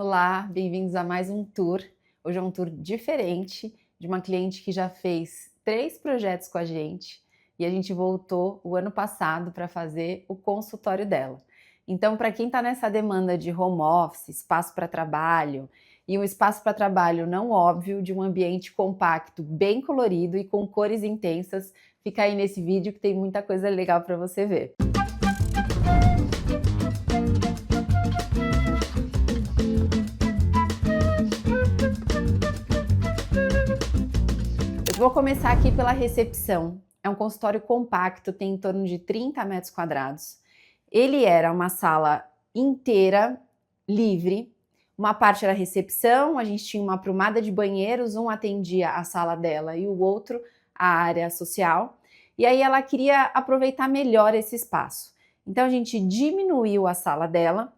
Olá, bem-vindos a mais um tour. Hoje é um tour diferente de uma cliente que já fez 3 projetos com a gente e a gente voltou o ano passado para fazer o consultório dela. Então, para quem está nessa demanda de home office, espaço para trabalho e um espaço para trabalho não óbvio, de um ambiente compacto, bem colorido e com cores intensas, fica aí nesse vídeo que tem muita coisa legal para você ver. Vou começar aqui pela recepção. É um consultório compacto, tem em torno de 30 metros quadrados. Ele era uma sala inteira, livre. Uma parte era recepção, a gente tinha uma aprumada de banheiros, um atendia a sala dela e o outro a área social. E aí ela queria aproveitar melhor esse espaço. Então a gente diminuiu a sala dela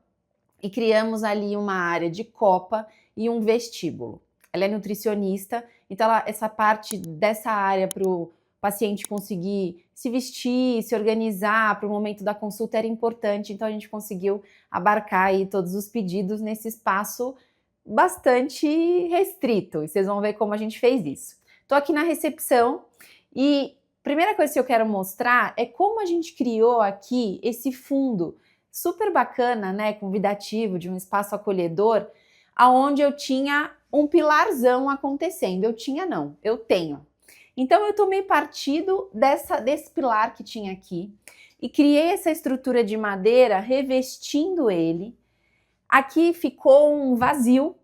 e criamos ali uma área de copa e um vestíbulo. Ela é nutricionista, então essa parte dessa área para o paciente conseguir se vestir, se organizar para o momento da consulta era importante, então a gente conseguiu abarcar aí todos os pedidos nesse espaço bastante restrito, e vocês vão ver como a gente fez isso. Estou aqui na recepção e a primeira coisa que eu quero mostrar é como a gente criou aqui esse fundo super bacana, né, convidativo, de um espaço acolhedor, aonde eu tinha um pilarzão acontecendo. Eu tenho. Então eu tomei partido desse pilar que tinha aqui e criei essa estrutura de madeira revestindo ele. Aqui ficou um vazio,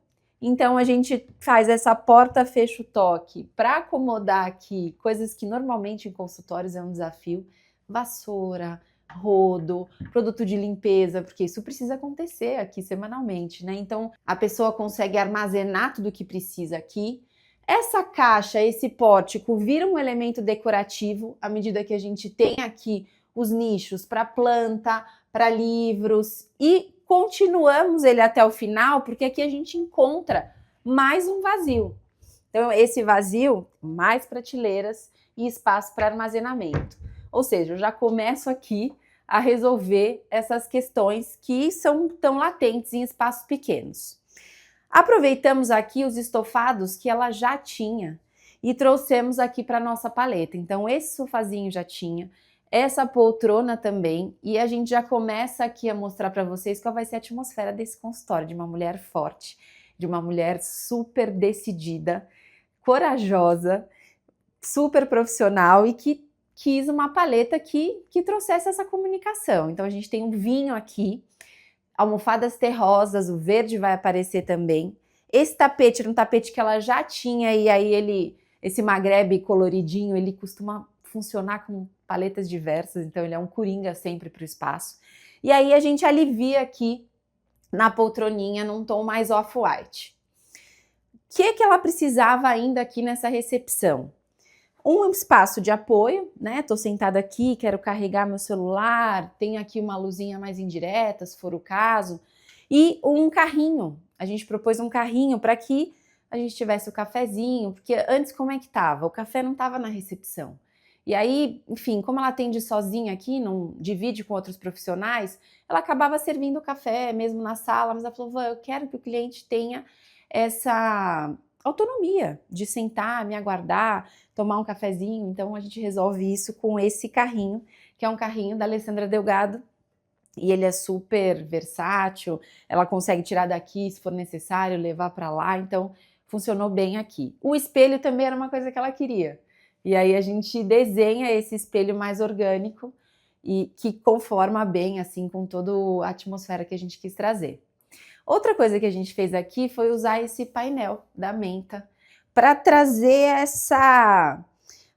então a gente faz essa porta fecha o toque para acomodar aqui coisas que normalmente em consultórios é um desafio, vassoura, rodo, produto de limpeza, porque isso precisa acontecer aqui semanalmente, né? Então a pessoa consegue armazenar tudo o que precisa aqui. Essa caixa, esse pórtico vira um elemento decorativo à medida que a gente tem aqui os nichos para planta, para livros e continuamos ele até o final, porque aqui a gente encontra mais um vazio. Então esse vazio, mais prateleiras e espaço para armazenamento. Ou seja, eu já começo aqui a resolver essas questões que são tão latentes em espaços pequenos. Aproveitamos aqui os estofados que ela já tinha e trouxemos aqui para a nossa paleta. Então esse sofazinho já tinha, essa poltrona também, e a gente já começa aqui a mostrar para vocês qual vai ser a atmosfera desse consultório, de uma mulher forte, de uma mulher super decidida, corajosa, super profissional e que quis uma paleta que trouxesse essa comunicação. Então a gente tem um vinho aqui, almofadas terrosas, o verde vai aparecer também. Esse tapete era um tapete que ela já tinha e aí esse magrebe coloridinho, ele costuma funcionar com paletas diversas, então ele é um coringa sempre para o espaço. E aí a gente alivia aqui na poltroninha num tom mais off-white. O que ela precisava ainda aqui nessa recepção? Um espaço de apoio, né? Tô sentada aqui, quero carregar meu celular, tem aqui uma luzinha mais indireta, se for o caso, e um carrinho. A gente propôs um carrinho para que a gente tivesse o cafezinho, porque antes como é que tava? O café não tava na recepção. E aí, enfim, como ela atende sozinha aqui, não divide com outros profissionais, ela acabava servindo o café mesmo na sala, mas ela falou, eu quero que o cliente tenha essa autonomia de sentar, me aguardar, tomar um cafezinho, então a gente resolve isso com esse carrinho, que é um carrinho da Alessandra Delgado, e ele é super versátil, ela consegue tirar daqui se for necessário, levar para lá, então funcionou bem aqui. O espelho também era uma coisa que ela queria, e aí a gente desenha esse espelho mais orgânico e que conforma bem assim com toda a atmosfera que a gente quis trazer. Outra coisa que a gente fez aqui foi usar esse painel da menta para trazer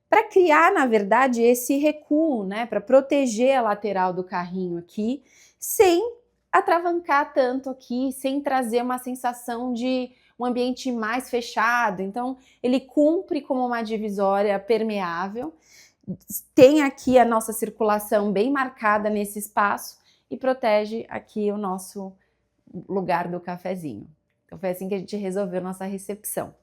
para criar, na verdade, esse recuo, né, para proteger a lateral do carrinho aqui, sem atravancar tanto aqui, sem trazer uma sensação de um ambiente mais fechado. Então, ele cumpre como uma divisória permeável, tem aqui a nossa circulação bem marcada nesse espaço e protege aqui o nosso lugar do cafezinho. Então foi assim que a gente resolveu nossa recepção.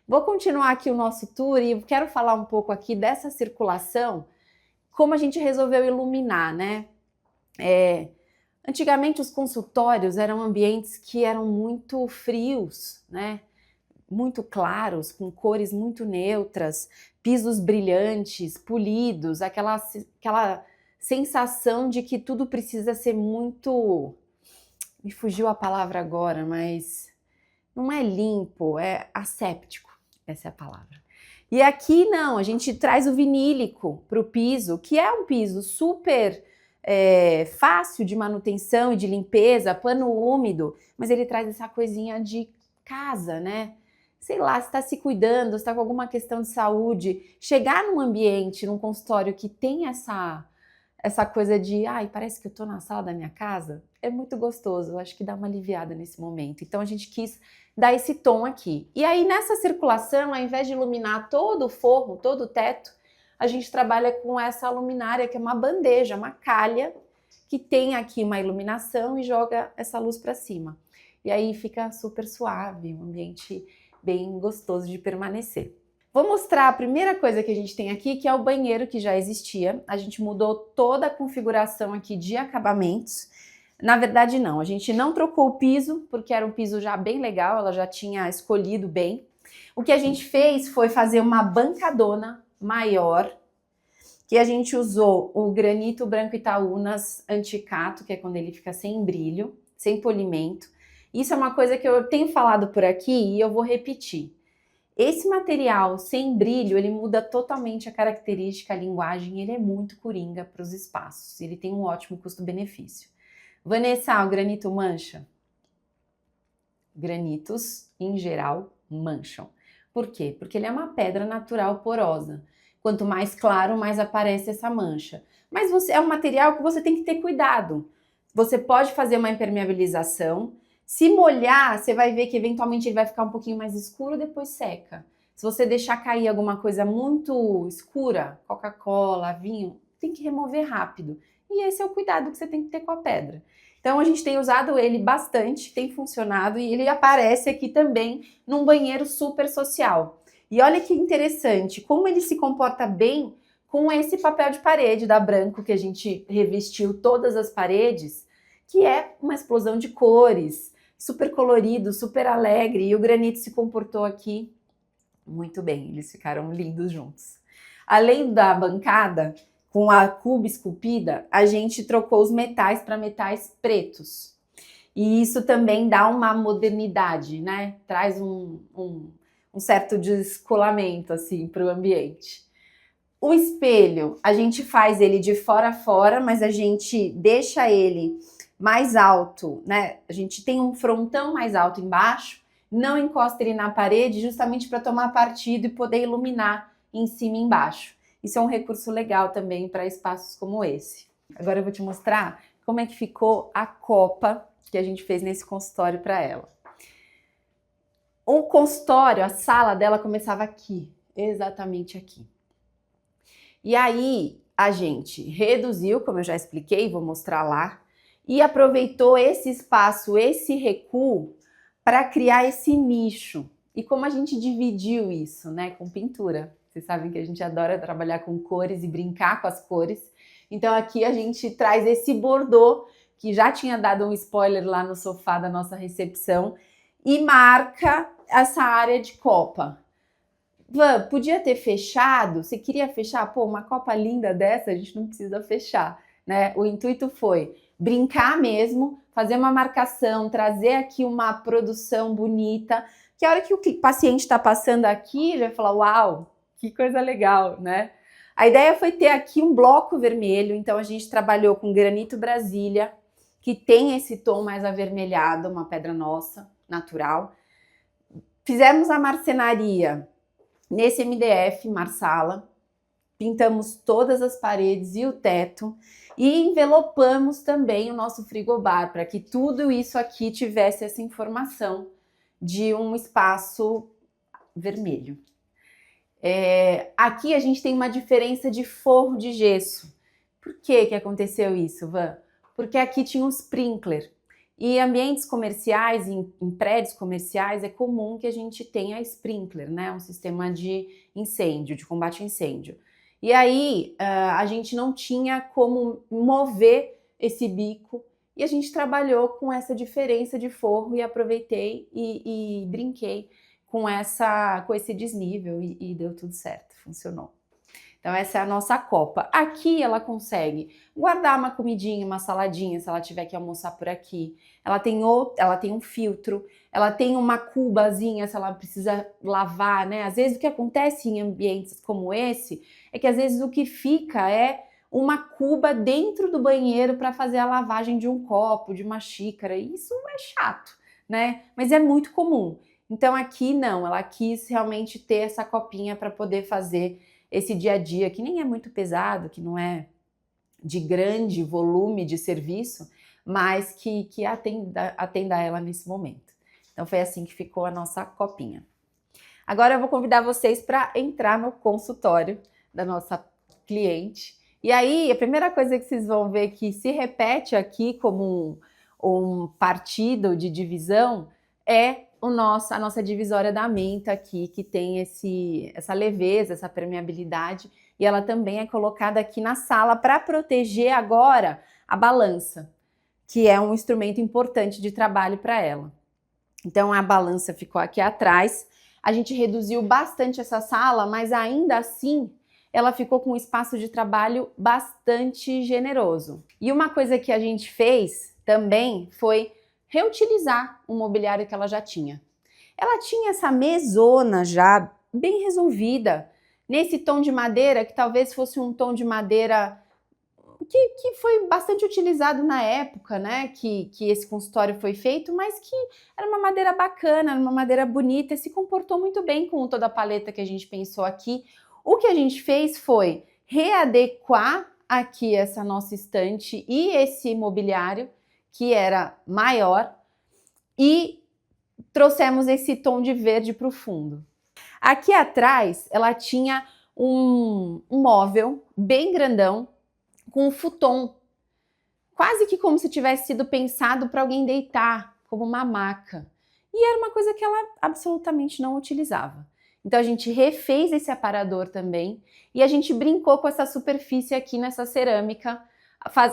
Vou continuar aqui o nosso tour e quero falar um pouco aqui dessa circulação, como a gente resolveu iluminar, né? Antigamente os consultórios eram ambientes que eram muito frios, né? Muito claros, com cores muito neutras, pisos brilhantes, polidos, aquela sensação de que tudo precisa ser muito... Me fugiu a palavra agora, mas não é limpo, é asséptico, essa é a palavra. E aqui não, a gente traz o vinílico para o piso, que é um piso super fácil de manutenção e de limpeza, pano úmido, mas ele traz essa coisinha de casa, né? Sei lá, se está se cuidando, se está com alguma questão de saúde, chegar num ambiente, num consultório que tem essa coisa de, ai, parece que eu tô na sala da minha casa, é muito gostoso, eu acho que dá uma aliviada nesse momento. Então a gente quis dar esse tom aqui. E aí nessa circulação, ao invés de iluminar todo o forro, todo o teto, a gente trabalha com essa luminária, que é uma bandeja, uma calha, que tem aqui uma iluminação e joga essa luz para cima. E aí fica super suave, um ambiente bem gostoso de permanecer. Vou mostrar a primeira coisa que a gente tem aqui, que é o banheiro que já existia. A gente mudou toda a configuração aqui de acabamentos. Na verdade, não. A gente não trocou o piso, porque era um piso já bem legal, ela já tinha escolhido bem. O que a gente fez foi fazer uma bancadona maior, que a gente usou o granito branco Itaúnas anticato, que é quando ele fica sem brilho, sem polimento. Isso é uma coisa que eu tenho falado por aqui e eu vou repetir. Esse material sem brilho, ele muda totalmente a característica, a linguagem, ele é muito coringa para os espaços, ele tem um ótimo custo-benefício. Vanessa, o granito mancha? Granitos, em geral, mancham. Por quê? Porque ele é uma pedra natural porosa. Quanto mais claro, mais aparece essa mancha. Mas é um material que você tem que ter cuidado. Você pode fazer uma impermeabilização. Se molhar, você vai ver que eventualmente ele vai ficar um pouquinho mais escuro, depois seca. Se você deixar cair alguma coisa muito escura, Coca-Cola, vinho, tem que remover rápido. E esse é o cuidado que você tem que ter com a pedra. Então a gente tem usado ele bastante, tem funcionado e ele aparece aqui também num banheiro super social. E olha que interessante, como ele se comporta bem com esse papel de parede da Branco que a gente revestiu todas as paredes, que é uma explosão de cores, super colorido, super alegre, e o granito se comportou aqui muito bem, eles ficaram lindos juntos. Além da bancada, com a cuba esculpida, a gente trocou os metais para metais pretos. E isso também dá uma modernidade, né? Traz um certo descolamento, assim, para o ambiente. O espelho, a gente faz ele de fora a fora, mas a gente deixa ele mais alto, né? A gente tem um frontão mais alto embaixo, não encosta ele na parede, justamente para tomar partido e poder iluminar em cima e embaixo. Isso é um recurso legal também para espaços como esse. Agora eu vou te mostrar como é que ficou a copa que a gente fez nesse consultório para ela. O consultório, a sala dela começava aqui, exatamente aqui. E aí a gente reduziu, como eu já expliquei, vou mostrar lá, e aproveitou esse espaço, esse recuo, para criar esse nicho. E como a gente dividiu isso, né, com pintura. Vocês sabem que a gente adora trabalhar com cores e brincar com as cores. Então aqui a gente traz esse bordô, que já tinha dado um spoiler lá no sofá da nossa recepção, e marca essa área de copa. Van, podia ter fechado? Você queria fechar? Pô, uma copa linda dessa, a gente não precisa fechar, né? O intuito foi brincar mesmo, fazer uma marcação, trazer aqui uma produção bonita, que a hora que o paciente está passando aqui, ele vai falar, uau, que coisa legal, né? A ideia foi ter aqui um bloco vermelho, então a gente trabalhou com granito Brasília, que tem esse tom mais avermelhado, uma pedra nossa, natural. Fizemos a marcenaria nesse MDF Marsala, pintamos todas as paredes e o teto e envelopamos também o nosso frigobar para que tudo isso aqui tivesse essa informação de um espaço vermelho. Aqui a gente tem uma diferença de forro de gesso. Por que aconteceu isso, Van? Porque aqui tinha um sprinkler. E em ambientes comerciais, em prédios comerciais, é comum que a gente tenha sprinkler, né? Um sistema de incêndio, de combate a incêndio. E aí a gente não tinha como mover esse bico e a gente trabalhou com essa diferença de forro e aproveitei e brinquei com esse desnível e deu tudo certo, funcionou. Então essa é a nossa copa. Aqui ela consegue guardar uma comidinha, uma saladinha, se ela tiver que almoçar por aqui. Ela tem um filtro, ela tem uma cubazinha se ela precisa lavar, né? Às vezes o que acontece em ambientes como esse é que às vezes o que fica é uma cuba dentro do banheiro para fazer a lavagem de um copo, de uma xícara. E isso é chato, né? Mas é muito comum. Então aqui não, ela quis realmente ter essa copinha para poder fazer esse dia a dia, que nem é muito pesado, que não é de grande volume de serviço, mas que atenda ela nesse momento. Então foi assim que ficou a nossa copinha. Agora eu vou convidar vocês para entrar no consultório da nossa cliente. E aí, a primeira coisa que vocês vão ver que se repete aqui como um partido de divisão é a nossa divisória da menta aqui, que tem essa leveza, essa permeabilidade, e ela também é colocada aqui na sala para proteger agora a balança, que é um instrumento importante de trabalho para ela. Então a balança ficou aqui atrás, a gente reduziu bastante essa sala, mas ainda assim ela ficou com um espaço de trabalho bastante generoso. E uma coisa que a gente fez também foi reutilizar o mobiliário que ela já tinha. Ela tinha essa mesona já bem resolvida, nesse tom de madeira, que talvez fosse um tom de madeira que foi bastante utilizado na época, né, que esse consultório foi feito, mas que era uma madeira bacana, era uma madeira bonita e se comportou muito bem com toda a paleta que a gente pensou aqui. O que a gente fez foi readequar aqui essa nossa estante e esse mobiliário, que era maior, e trouxemos esse tom de verde para o fundo. Aqui atrás, ela tinha um móvel bem grandão, com um futon, quase que como se tivesse sido pensado para alguém deitar, como uma maca. E era uma coisa que ela absolutamente não utilizava. Então a gente refez esse aparador também e a gente brincou com essa superfície aqui nessa cerâmica,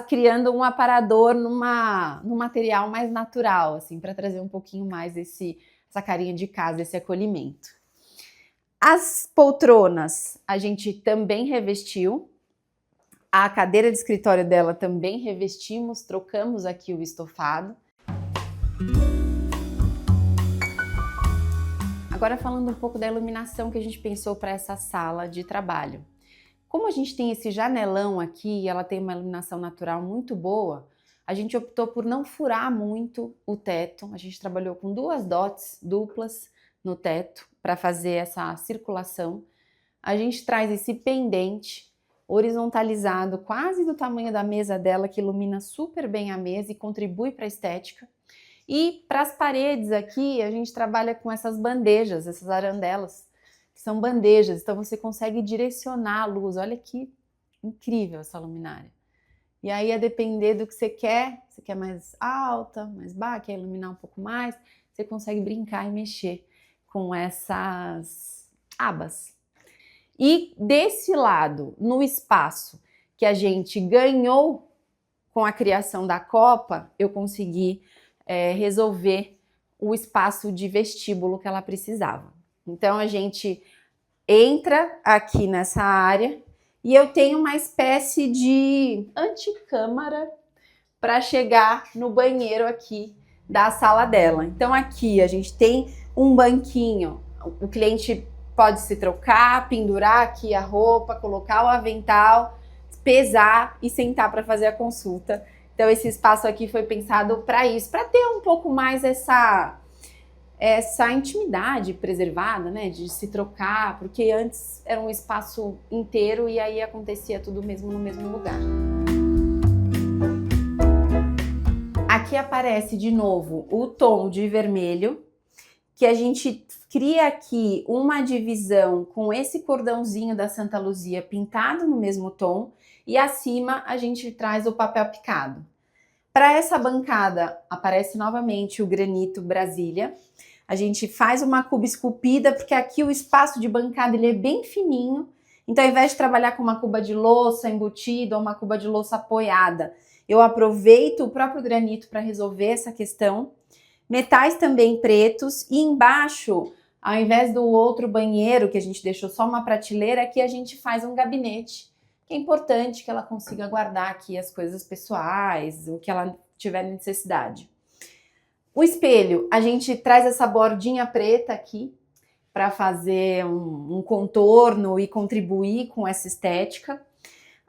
criando um aparador num material mais natural, assim, para trazer um pouquinho mais essa carinha de casa, esse acolhimento. As poltronas a gente também revestiu. A cadeira de escritório dela também revestimos, trocamos aqui o estofado. Agora falando um pouco da iluminação que a gente pensou para essa sala de trabalho. Como a gente tem esse janelão aqui e ela tem uma iluminação natural muito boa, a gente optou por não furar muito o teto. A gente trabalhou com 2 dots duplas no teto para fazer essa circulação. A gente traz esse pendente horizontalizado, quase do tamanho da mesa dela, que ilumina super bem a mesa e contribui para a estética. E para as paredes aqui, a gente trabalha com essas bandejas, essas arandelas, que são bandejas, então você consegue direcionar a luz. Olha que incrível essa luminária. E aí, a depender do que você quer mais alta, mais baixa, quer iluminar um pouco mais, você consegue brincar e mexer com essas abas. E desse lado, no espaço que a gente ganhou com a criação da copa, eu consegui resolver o espaço de vestíbulo que ela precisava. Então a gente entra aqui nessa área e eu tenho uma espécie de antecâmara para chegar no banheiro aqui da sala dela. Então aqui a gente tem um banquinho, o cliente pode se trocar, pendurar aqui a roupa, colocar o avental, pesar e sentar para fazer a consulta. Então esse espaço aqui foi pensado para isso, para ter um pouco mais essa intimidade preservada, né, de se trocar, porque antes era um espaço inteiro e aí acontecia tudo mesmo no mesmo lugar. Aqui aparece de novo o tom de vermelho, que a gente cria aqui uma divisão com esse cordãozinho da Santa Luzia pintado no mesmo tom e acima a gente traz o papel picado. Para essa bancada aparece novamente o granito Brasília. A gente faz uma cuba esculpida porque aqui o espaço de bancada ele é bem fininho. Então ao invés de trabalhar com uma cuba de louça embutida ou uma cuba de louça apoiada Eu aproveito o próprio granito para resolver essa questão. Metais também pretos e embaixo, ao invés do outro banheiro que a gente deixou só uma prateleira, aqui a gente faz um gabinete, que é importante que ela consiga guardar aqui as coisas pessoais, o que ela tiver necessidade. O espelho, a gente traz essa bordinha preta aqui para fazer um contorno e contribuir com essa estética.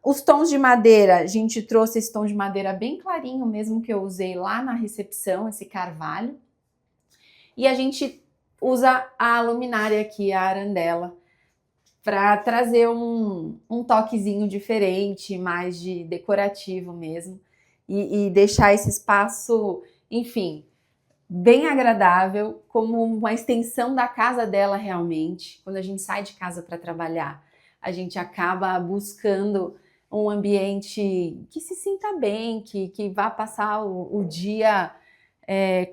Os tons de madeira, a gente trouxe esse tom de madeira bem clarinho, mesmo que eu usei lá na recepção, esse carvalho. E a gente usa a luminária aqui, a arandela, para trazer um toquezinho diferente, mais de decorativo mesmo. E deixar esse espaço, enfim, bem agradável, como uma extensão da casa dela realmente. Quando a gente sai de casa para trabalhar, a gente acaba buscando um ambiente que se sinta bem, que vá passar o dia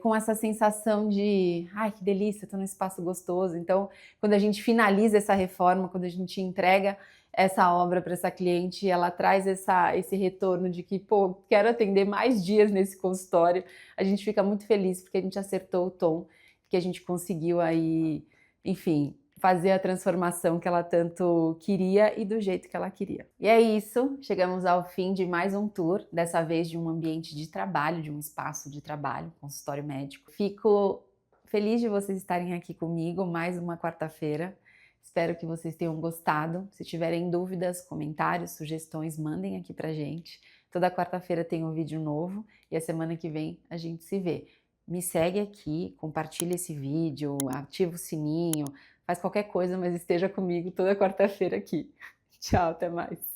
com essa sensação de ai, que delícia, estou num espaço gostoso. Então, quando a gente finaliza essa reforma, quando a gente entrega essa obra para essa cliente, ela traz esse retorno de que, pô, quero atender mais dias nesse consultório. A gente fica muito feliz porque a gente acertou o tom, que a gente conseguiu aí, enfim, fazer a transformação que ela tanto queria e do jeito que ela queria. E é isso, chegamos ao fim de mais um tour, dessa vez de um ambiente de trabalho, de um espaço de trabalho, consultório médico. Fico feliz de vocês estarem aqui comigo mais uma quarta-feira. Espero que vocês tenham gostado. Se tiverem dúvidas, comentários, sugestões, mandem aqui pra gente. Toda quarta-feira tem um vídeo novo e a semana que vem a gente se vê. Me segue aqui, compartilha esse vídeo, ativa o sininho, faz qualquer coisa, mas esteja comigo toda quarta-feira aqui. Tchau, até mais.